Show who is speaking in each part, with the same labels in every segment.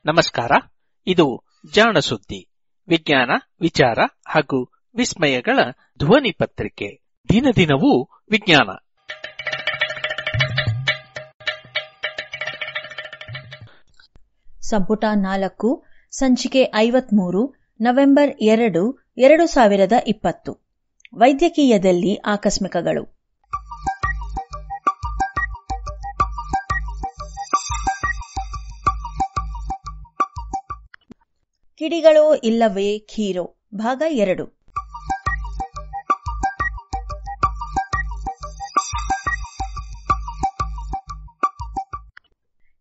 Speaker 1: ನಮಸ್ಕಾರ. ಇದು ಜಾಣ ಸುದ್ದಿ, ವಿಜ್ಞಾನ, ವಿಚಾರ ಹಾಗೂ ವಿಸ್ಮಯಗಳ ಧ್ವನಿ ಪತ್ರಿಕೆ. ದಿನದಿನವೂ ವಿಜ್ಞಾನ.
Speaker 2: ಸಂಪುಟ 4, ಸಂಚಿಕೆ 53, ನವೆಂಬರ್ 2, 2020. ವೈದ್ಯಕೀಯದಲ್ಲಿ ಆಕಸ್ಮಿಕಗಳು. ಕಿಡಿಗಳೋ ಇಲ್ಲವೇ ಖೀರೋ, ಭಾಗ 2.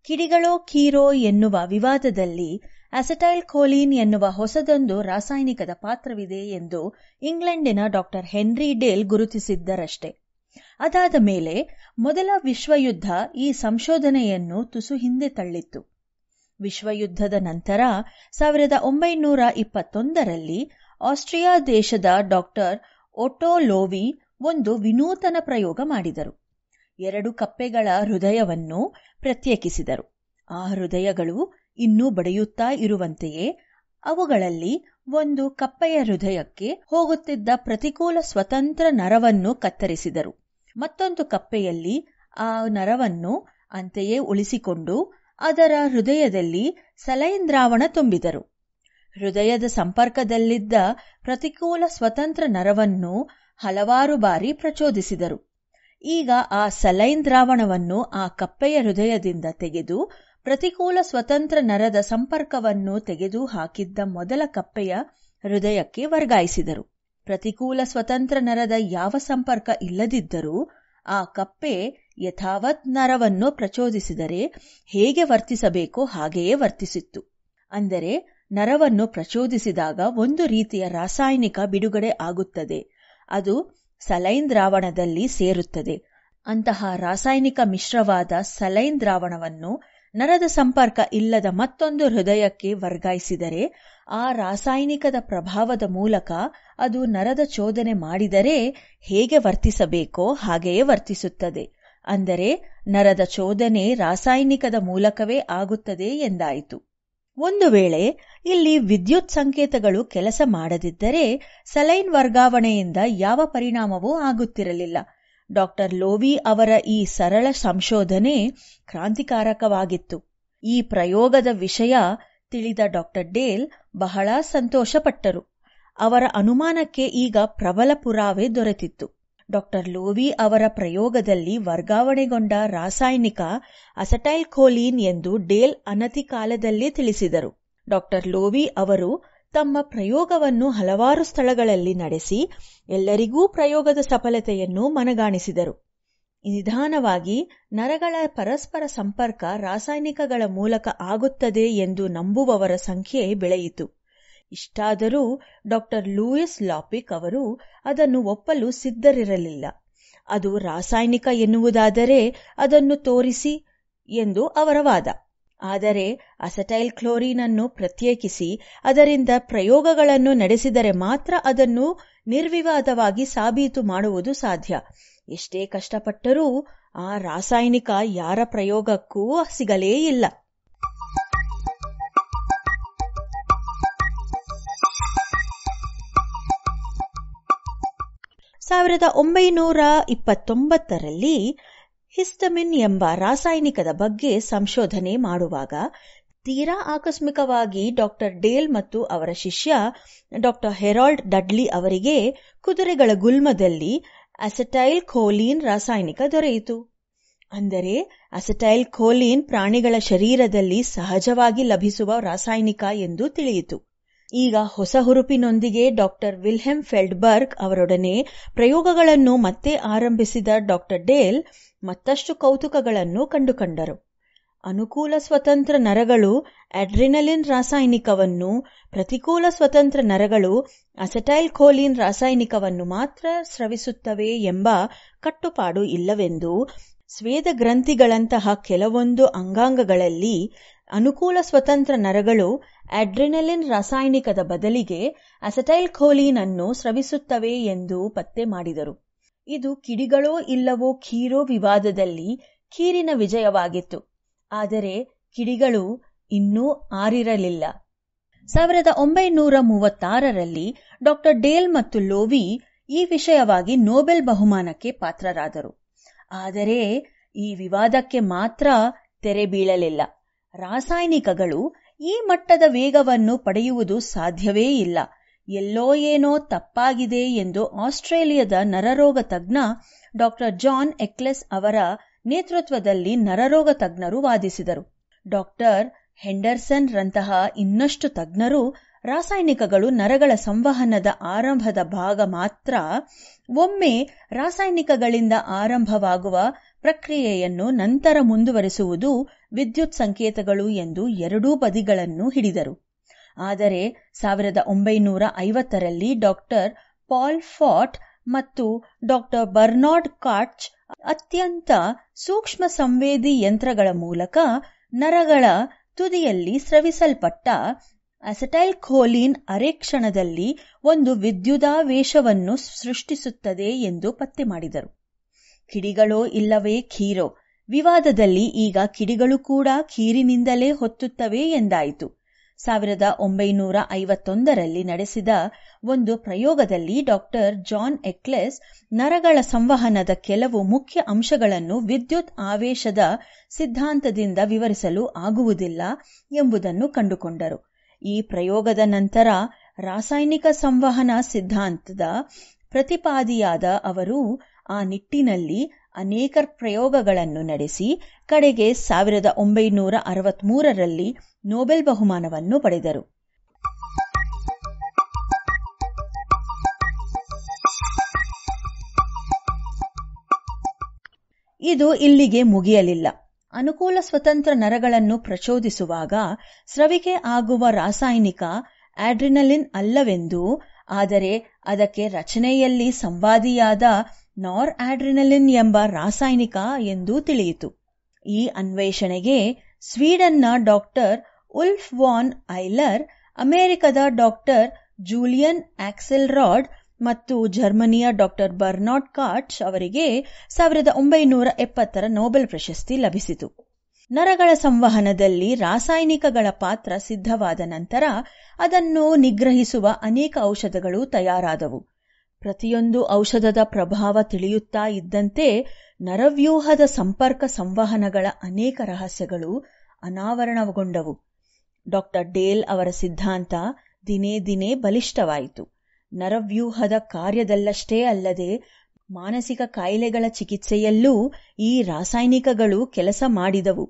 Speaker 2: ಕಿಡಿಗಳೋ ಖೀರೋ ಎನ್ನುವ ವಿವಾದದಲ್ಲಿ ಅಸೆಟೈಲ್ ಕೋಲಿನ್ ಎನ್ನುವ ಹೊಸದೊಂದು ರಾಸಾಯನಿಕದ ಪಾತ್ರವಿದೆ ಎಂದು ಇಂಗ್ಲೆಂಡಿನ ಡಾ ಹೆನ್ರಿ ಡೇಲ್ ಗುರುತಿಸಿದ್ದರಷ್ಟೇ. ಅದಾದ ಮೇಲೆ ಮೊದಲ ವಿಶ್ವಯುದ್ಧ ಈ ಸಂಶೋಧನೆಯನ್ನು ತುಸು ಹಿಂದೆ ತಳ್ಳಿತ್ತು. ವಿಶ್ವಯುದ್ಧದ ನಂತರ 1921ರಲ್ಲಿ ಆಸ್ಟ್ರಿಯಾ ದೇಶದ ಡಾ ಒಟೋ ಲೋವಿ ಒಂದು ವಿನೂತನ ಪ್ರಯೋಗ ಮಾಡಿದರು. 2 ಕಪ್ಪೆಗಳ ಹೃದಯವನ್ನು ಪ್ರತ್ಯೇಕಿಸಿದರು. ಆ ಹೃದಯಗಳು ಇನ್ನೂ ಬಡಿಯುತ್ತಾ ಇರುವಂತೆಯೇ ಅವುಗಳಲ್ಲಿ ಒಂದು ಕಪ್ಪೆಯ ಹೃದಯಕ್ಕೆ ಹೋಗುತ್ತಿದ್ದ ಪ್ರತಿಕೂಲ ಸ್ವತಂತ್ರ ನರವನ್ನು ಕತ್ತರಿಸಿದರು. ಮತ್ತೊಂದು ಕಪ್ಪೆಯಲ್ಲಿ ಆ ನರವನ್ನು ಅಂತೆಯೇ ಉಳಿಸಿಕೊಂಡು ಅದರ ಹೃದಯದಲ್ಲಿ ಸಲೈನ್ ದ್ರಾವಣ ತುಂಬಿದರು. ಹೃದಯದ ಸಂಪರ್ಕದಲ್ಲಿದ್ದ ಪ್ರತಿಕೂಲ ಸ್ವತಂತ್ರ ನರವನ್ನು ಹಲವಾರು ಬಾರಿ ಪ್ರಚೋದಿಸಿದರು. ಈಗ ಆ ಸಲೈನ್ ದ್ರಾವಣವನ್ನು ಆ ಕಪ್ಪೆಯ ಹೃದಯದಿಂದ ತೆಗೆದು ಪ್ರತಿಕೂಲ ಸ್ವತಂತ್ರ ನರದ ಸಂಪರ್ಕವನ್ನು ತೆಗೆದು ಹಾಕಿದ್ದ ಮೊದಲ ಕಪ್ಪೆಯ ಹೃದಯಕ್ಕೆ ವರ್ಗಾಯಿಸಿದರು. ಪ್ರತಿಕೂಲ ಸ್ವತಂತ್ರ ನರದ ಯಾವ ಸಂಪರ್ಕ ಇಲ್ಲದಿದ್ದರೂ ಆ ಕಪ್ಪೆ ಯಥಾವತ್ ನರವನ್ನು ಪ್ರಚೋದಿಸಿದರೆ ಹೇಗೆ ವರ್ತಿಸಬೇಕೋ ಹಾಗೆಯೇ ವರ್ತಿಸಿತ್ತು. ಅಂದರೆ ನರವನ್ನು ಪ್ರಚೋದಿಸಿದಾಗ ಒಂದು ರೀತಿಯ ರಾಸಾಯನಿಕ ಬಿಡುಗಡೆ ಆಗುತ್ತದೆ, ಅದು ಸಲೈನ್ ದ್ರಾವಣದಲ್ಲಿ ಸೇರುತ್ತದೆ. ಅಂತಹ ರಾಸಾಯನಿಕ ಮಿಶ್ರವಾದ ಸಲೈನ್ ದ್ರಾವಣವನ್ನು ನರದ ಸಂಪರ್ಕ ಇಲ್ಲದ ಮತ್ತೊಂದು ಹೃದಯಕ್ಕೆ ವರ್ಗಾಯಿಸಿದರೆ ಆ ರಾಸಾಯನಿಕದ ಪ್ರಭಾವದ ಮೂಲಕ ಅದು ನರದ ಚೋದನೆ ಮಾಡಿದರೆ ಹೇಗೆ ವರ್ತಿಸಬೇಕೋ ಹಾಗೆಯೇ ವರ್ತಿಸುತ್ತದೆ. ಅಂದರೆ ನರದ ಚೋದನೆ ರಾಸಾಯನಿಕದ ಮೂಲಕವೇ ಆಗುತ್ತದೆ ಎಂದಾಯಿತು. ಒಂದು ವೇಳೆ ಇಲ್ಲಿ ವಿದ್ಯುತ್ ಸಂಕೇತಗಳು ಕೆಲಸ ಮಾಡದಿದ್ದರೆ ಸಲೈನ್ ವರ್ಗಾವಣೆಯಿಂದ ಯಾವ ಪರಿಣಾಮವೂ ಆಗುತ್ತಿರಲಿಲ್ಲ. ಡಾ ಲೋವಿ ಅವರ ಈ ಸರಳ ಸಂಶೋಧನೆ ಕ್ರಾಂತಿಕಾರಕವಾಗಿತ್ತು. ಈ ಪ್ರಯೋಗದ ವಿಷಯ ತಿಳಿದ ಡಾ ಡೇಲ್ ಬಹಳ ಸಂತೋಷಪಟ್ಟರು. ಅವರ ಅನುಮಾನಕ್ಕೆ ಈಗ ಪ್ರಬಲ ಪುರಾವೆ ದೊರೆತಿತ್ತು. ಡಾ ಲೋವಿ ಅವರ ಪ್ರಯೋಗದಲ್ಲಿ ವರ್ಗಾವಣೆಗೊಂಡ ರಾಸಾಯನಿಕ ಅಸೆಟೈಲ್ ಕೋಲಿನ್ ಎಂದು ಡೇಲ್ ಅನತಿ ಕಾಲದಲ್ಲೇ ತಿಳಿಸಿದರು. ಡಾ ಲೋವಿ ಅವರು ತಮ್ಮ ಪ್ರಯೋಗವನ್ನು ಹಲವಾರು ಸ್ಥಳಗಳಲ್ಲಿ ನಡೆಸಿ ಎಲ್ಲರಿಗೂ ಪ್ರಯೋಗದ ಸಫಲತೆಯನ್ನು ಮನಗಾಣಿಸಿದರು. ನಿಧಾನವಾಗಿ ನರಗಳ ಪರಸ್ಪರ ಸಂಪರ್ಕ ರಾಸಾಯನಿಕಗಳ ಮೂಲಕ ಆಗುತ್ತದೆ ಎಂದು ನಂಬುವವರ ಸಂಖ್ಯೆ ಬೆಳೆಯಿತು. ಇಷ್ಟಾದರೂ ಡಾ ಲೂಯಿಸ್ ಲಾಪಿಕ್ ಅವರು ಅದನ್ನು ಒಪ್ಪಲು ಸಿದ್ಧರಿರಲಿಲ್ಲ. ಅದು ರಾಸಾಯನಿಕ ಎನ್ನುವುದಾದರೆ ಅದನ್ನು ತೋರಿಸಿ ಎಂದು ಅವರ ವಾದ. ಆದರೆ ಅಸೆಟೈಲ್ ಕ್ಲೋರಿನ್ ಅನ್ನು ಪ್ರತ್ಯೇಕಿಸಿ ಅದರಿಂದ ಪ್ರಯೋಗಗಳನ್ನು ನಡೆಸಿದರೆ ಮಾತ್ರ ಅದನ್ನು ನಿರ್ವಿವಾದವಾಗಿ ಸಾಬೀತು ಮಾಡುವುದು ಸಾಧ್ಯ. ಎಷ್ಟೇ ಕಷ್ಟಪಟ್ಟರೂ ಆ ರಾಸಾಯನಿಕ ಯಾರ ಪ್ರಯೋಗಕ್ಕೂ ಸಿಗಲೇ ಇಲ್ಲ. 1929ರಲ್ಲಿ ಹಿಸ್ಟಮಿನ್ ಎಂಬ ರಾಸಾಯನಿಕದ ಬಗ್ಗೆ ಸಂಶೋಧನೆ ಮಾಡುವಾಗ ತೀರಾ ಆಕಸ್ಮಿಕವಾಗಿ ಡಾ ಡೇಲ್ ಮತ್ತು ಅವರ ಶಿಷ್ಯ ಡಾ ಹೆರಾಲ್ಡ್ ಡಡ್ಲಿ ಅವರಿಗೆ ಕುದುರೆಗಳ ಗುಲ್ಮದಲ್ಲಿ ಅಸೆಟೈಲ್ ಕೋಲಿನ್ ರಾಸಾಯನಿಕ ದೊರೆಯಿತು. ಅಂದರೆ ಅಸೆಟೈಲ್ ಕೋಲಿನ್ ಪ್ರಾಣಿಗಳ ಶರೀರದಲ್ಲಿ ಸಹಜವಾಗಿ ಲಭಿಸುವ ರಾಸಾಯನಿಕ ಎಂದು ತಿಳಿಯಿತು. ಈಗ ಹೊಸ ಹುರುಪಿನೊಂದಿಗೆ ಡಾ ವಿಲ್ಹೆಮ್ ಫೆಲ್ಡ್ಬರ್ಗ್ ಅವರೊಡನೆ ಪ್ರಯೋಗಗಳನ್ನು ಮತ್ತೆ ಆರಂಭಿಸಿದ ಡಾ ಡೇಲ್ ಮತ್ತಷ್ಟು ಕೌತುಕಗಳನ್ನು ಕಂಡುಕೊಂಡರು. ಅನುಕೂಲ ಸ್ವತಂತ್ರ ನರಗಳು ಅಡ್ರಿನಲಿನ್ ರಾಸಾಯನಿಕವನ್ನು, ಪ್ರತಿಕೂಲ ಸ್ವತಂತ್ರ ನರಗಳು ಅಸೆಟೈಲ್ ಕೋಲಿನ್ ರಾಸಾಯನಿಕವನ್ನು ಮಾತ್ರ ಸ್ರವಿಸುತ್ತವೆ ಎಂಬ ಕಟ್ಟುಪಾಡು ಇಲ್ಲವೆಂದು, ಸ್ವೇದ ಗ್ರಂಥಿಗಳಂತಹ ಕೆಲವೊಂದು ಅಂಗಾಂಗಗಳಲ್ಲಿ ಅನುಕೂಲ ಸ್ವತಂತ್ರ ನರಗಳು ಅಡ್ರಿನಲಿನ್ ರಾಸಾಯನಿಕದ ಬದಲಿಗೆ ಅಸೆಟೈಲ್ ಕೋಲಿನ್ ಅನ್ನು ಸ್ರವಿಸುತ್ತವೆ ಎಂದು ಪತ್ತೆ ಮಾಡಿದರು. ಇದು ಕಿಡಿಗಳೋ ಇಲ್ಲವೋ ಖೀರೋ ವಿವಾದದಲ್ಲಿ ಖೀರಿನ ವಿಜಯವಾಗಿತ್ತು. ಆದರೆ ಕಿಡಿಗಳು ಇನ್ನೂ ಆರಿರಲಿಲ್ಲ. 1936ರಲ್ಲಿ ಡಾ ಡೇಲ್ ಮತ್ತು ಲೋವಿ ಈ ವಿಷಯವಾಗಿ ನೊಬೆಲ್ ಬಹುಮಾನಕ್ಕೆ ಪಾತ್ರರಾದರು. ಆದರೆ ಈ ವಿವಾದಕ್ಕೆ ಮಾತ್ರ ತೆರೆ ಬೀಳಲಿಲ್ಲ. ರಾಸಾಯನಿಕಗಳು ಈ ಮಟ್ಟದ ವೇಗವನ್ನು ಪಡೆಯುವುದು ಸಾಧ್ಯವೇ ಇಲ್ಲ, ಎಲ್ಲೋ ಏನೋ ತಪ್ಪಾಗಿದೆ ಎಂದು ಆಸ್ಟ್ರೇಲಿಯಾದ ನರರೋಗ ತಜ್ಞ ಡಾ ಜಾನ್ ಎಕ್ಲೆಸ್ ಅವರ ನೇತೃತ್ವದಲ್ಲಿ ನರರೋಗ ತಜ್ಞರು ವಾದಿಸಿದರು. ಡಾ ಹೆಂಡರ್ಸನ್ ರಂತಹ ಇನ್ನಷ್ಟು ತಜ್ಞರು ರಾಸಾಯನಿಕಗಳು ನರಗಳ ಸಂವಹನದ ಆರಂಭದ ಭಾಗ ಮಾತ್ರ, ಒಮ್ಮೆ ರಾಸಾಯನಿಕಗಳಿಂದ ಆರಂಭವಾಗುವ ಪ್ರಕ್ರಿಯೆಯನ್ನು ನಂತರ ಮುಂದುವರೆಸುವುದು ವಿದ್ಯುತ್ ಸಂಕೇತಗಳು ಎಂದು ಎರಡೂ ಬದಿಗಳನ್ನು ಹಿಡಿದರು. ಆದರೆ 1950ರಲ್ಲಿ ಡಾ ಪಾಲ್ ಫಾಟ್ ಮತ್ತು ಡಾ ಬರ್ನಾರ್ಡ್ ಕಾಟ್ಚ್ ಅತ್ಯಂತ ಸೂಕ್ಷ್ಮ ಸಂವೇದಿ ಯಂತ್ರಗಳ ಮೂಲಕ ನರಗಳ ತುದಿಯಲ್ಲಿ ಸ್ರವಿಸಲ್ಪಟ್ಟ ಅಸೆಟೈಲ್ ಖೋಲಿನ್ ಅರೆ ಕ್ಷಣದಲ್ಲಿ ಒಂದು ವಿದ್ಯುದಾವೇಶವನ್ನು ಸೃಷ್ಟಿಸುತ್ತದೆ ಎಂದು ಪತ್ತೆ ಮಾಡಿದರು. ಕಿಡಿಗಳೋ ಇಲ್ಲವೇ ಖೀರೋ? ವಿವಾದದಲ್ಲಿ ಈಗ ಕಿಡಿಗಳು ಕೂಡ ಖೀರಿನಿಂದಲೇ ಹೊತ್ತುತ್ತವೆ ಎಂದಾಯಿತು. 1951ರಲ್ಲಿ ನಡೆಸಿದ ಒಂದು ಪ್ರಯೋಗದಲ್ಲಿ ಡಾ ಜಾನ್ ಎಕ್ಲೆಸ್ ನರಗಳ ಸಂವಹನದ ಕೆಲವು ಮುಖ್ಯ ಅಂಶಗಳನ್ನು ವಿದ್ಯುತ್ ಆವೇಶದ ಸಿದ್ಧಾಂತದಿಂದ ವಿವರಿಸಲು ಆಗುವುದಿಲ್ಲ ಎಂಬುದನ್ನು ಕಂಡುಕೊಂಡರು. ಈ ಪ್ರಯೋಗದ ನಂತರ ರಾಸಾಯನಿಕ ಸಂವಹನ ಸಿದ್ಧಾಂತದ ಪ್ರತಿಪಾದಿಯಾದ ಅವರು ಆ ನಿಟ್ಟಿನಲ್ಲಿ ಅನೇಕ ಪ್ರಯೋಗಗಳನ್ನು ನಡೆಸಿ ಕಡೆಗೆ 1963ರಲ್ಲಿ ನೊಬೆಲ್ ಬಹುಮಾನವನ್ನು ಪಡೆದರು. ಇದು ಇಲ್ಲಿಗೆ ಮುಗಿಯಲಿಲ್ಲ. ಅನುಕೂಲ ಸ್ವತಂತ್ರ ನರಗಳನ್ನು ಪ್ರಚೋದಿಸುವಾಗ ಸ್ರವಿಕೆ ಆಗುವ ರಾಸಾಯನಿಕ ಆಡ್ರಿನಲಿನ್ ಅಲ್ಲವೆಂದೂ, ಆದರೆ ಅದಕ್ಕೆ ರಚನೆಯಲ್ಲಿ ಸಂವಾದಿಯಾದ ನಾರ್ ಆಡ್ರಿನಲಿನ್ ಎಂಬ ರಾಸಾಯನಿಕ ಎಂದೂ ತಿಳಿಯಿತು. ಈ ಅನ್ವೇಷಣೆಗೆ ಸ್ವೀಡನ್ನ ಡಾ ಉಲ್ಫ್ ವಾನ್ ಐಲರ್, ಅಮೆರಿಕದ ಡಾ ಜೂಲಿಯನ್ ಆಕ್ಸೆಲ್ರಾಡ್ ಮತ್ತು ಜರ್ಮನಿಯ ಡಾ ಬರ್ನಾರ್ಡ್ ಕಾಟ್ಚ್ ಅವರಿಗೆ 1970ರ ನೊಬೆಲ್ ಪ್ರಶಸ್ತಿ ಲಭಿಸಿತು. ನರಗಳ ಸಂವಹನದಲ್ಲಿ ರಾಸಾಯನಿಕಗಳ ಪಾತ್ರ ಸಿದ್ಧವಾದ ನಂತರ ಅದನ್ನು ನಿಗ್ರಹಿಸುವ ಅನೇಕ ಔಷಧಗಳು ತಯಾರಾದವು. ಪ್ರತಿಯೊಂದು ಔಷಧದ ಪ್ರಭಾವ ತಿಳಿಯುತ್ತಾ ಇದ್ದಂತೆ ನರವ್ಯೂಹದ ಸಂಪರ್ಕ ಸಂವಹನಗಳ ಅನೇಕ ರಹಸ್ಯಗಳು ಅನಾವರಣಗೊಂಡವು. ಡಾ ಡೇಲ್ ಅವರ ಸಿದ್ಧಾಂತ ದಿನೇ ದಿನೇ ಬಲಿಷ್ಠವಾಯಿತು. ನರವ್ಯೂಹದ ಕಾರ್ಯದಲ್ಲಷ್ಟೇ ಅಲ್ಲದೆ ಮಾನಸಿಕ ಕಾಯಿಲೆಗಳ ಚಿಕಿತ್ಸೆಯಲ್ಲೂ ಈ ರಾಸಾಯನಿಕಗಳು ಕೆಲಸ ಮಾಡಿದವು.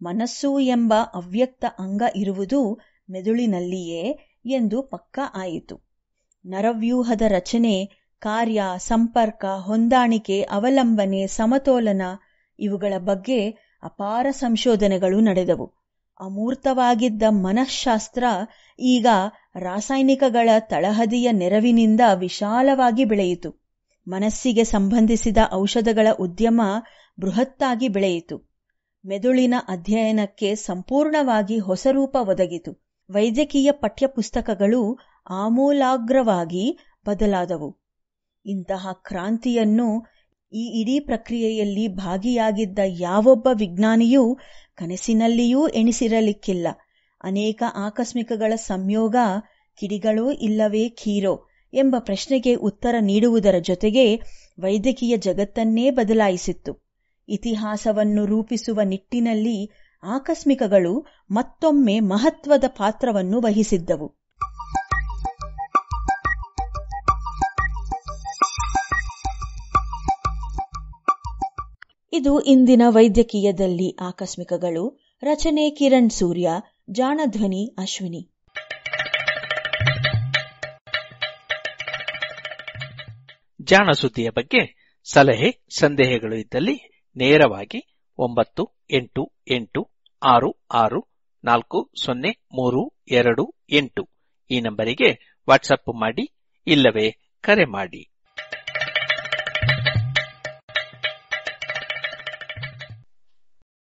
Speaker 2: ಮನಸ್ಸು ಎಂಬ ಅವ್ಯಕ್ತ ಅಂಗ ಇರುವುದು ಮೆದುಳಿನಲ್ಲಿಯೇ ಎಂದು ಪಕ್ಕಾ ಆಯಿತು. ನರವ್ಯೂಹದ ರಚನೆ, ಕಾರ್ಯ, ಸಂಪರ್ಕ, ಹೊಂದಾಣಿಕೆ, ಅವಲಂಬನೆ, ಸಮತೋಲನ ಇವುಗಳ ಬಗ್ಗೆ ಅಪಾರ ಸಂಶೋಧನೆಗಳು ನಡೆದವು. ಅಮೂರ್ತವಾಗಿದ್ದ ಮನಃಶಾಸ್ತ್ರ ಈಗ ರಾಸಾಯನಿಕಗಳ ತಳಹದಿಯ ನೆರವಿನಿಂದ ವಿಶಾಲವಾಗಿ ಬೆಳೆಯಿತು. ಮನಸ್ಸಿಗೆ ಸಂಬಂಧಿಸಿದ ಔಷಧಗಳ ಉದ್ಯಮ ಬೃಹತ್ತಾಗಿ ಬೆಳೆಯಿತು. ಮೆದುಳಿನ ಅಧ್ಯಯನಕ್ಕೆ ಸಂಪೂರ್ಣವಾಗಿ ಹೊಸ ರೂಪ ಒದಗಿತು. ವೈದ್ಯಕೀಯ ಪಠ್ಯಪುಸ್ತಕಗಳು ಆಮೂಲಾಗ್ರವಾಗಿ ಬದಲಾದವು. ಇಂತಹ ಕ್ರಾಂತಿಯನ್ನು ಈ ಇಡೀ ಪ್ರಕ್ರಿಯೆಯಲ್ಲಿ ಭಾಗಿಯಾಗಿದ್ದ ಯಾವೊಬ್ಬ ವಿಜ್ಞಾನಿಯೂ ಕನಸಿನಲ್ಲಿಯೂ ಎಣಿಸಿರಲಿಕ್ಕಿಲ್ಲ. ಅನೇಕ ಆಕಸ್ಮಿಕಗಳ ಸಂಯೋಗ ಕಿಡಿಗಳೋ ಇಲ್ಲವೇ ಖೀರೋ ಎಂಬ ಪ್ರಶ್ನೆಗೆ ಉತ್ತರ ನೀಡುವುದರ ಜೊತೆಗೆ ವೈದ್ಯಕೀಯ ಜಗತ್ತನ್ನೇ ಬದಲಾಯಿಸಿತ್ತು. ಇತಿಹಾಸವನ್ನು ರೂಪಿಸುವ ನಿಟ್ಟಿನಲ್ಲಿ ಆಕಸ್ಮಿಕಗಳು ಮತ್ತೊಮ್ಮೆ ಮಹತ್ವದ ಪಾತ್ರವನ್ನು ವಹಿಸಿದ್ದವು. ಇದು ಇಂದಿನ ವೈದ್ಯಕೀಯದಲ್ಲಿ ಆಕಸ್ಮಿಕಗಳು. ರಚನೆ ಕಿರಣ್ ಸೂರ್ಯ, ಜಾಣಧ್ವನಿ ಅಶ್ವಿನಿ.
Speaker 1: ಜಾಣ ಸುದ್ದಿಯ ಬಗ್ಗೆ ಸಲಹೆ ಸಂದೇಹಗಳು ಇದ್ದಲ್ಲಿ ನೇರವಾಗಿ 9886640328 ಈ ನಂಬರಿಗೆ ವಾಟ್ಸಪ್ ಮಾಡಿ ಇಲ್ಲವೇ ಕರೆ ಮಾಡಿ.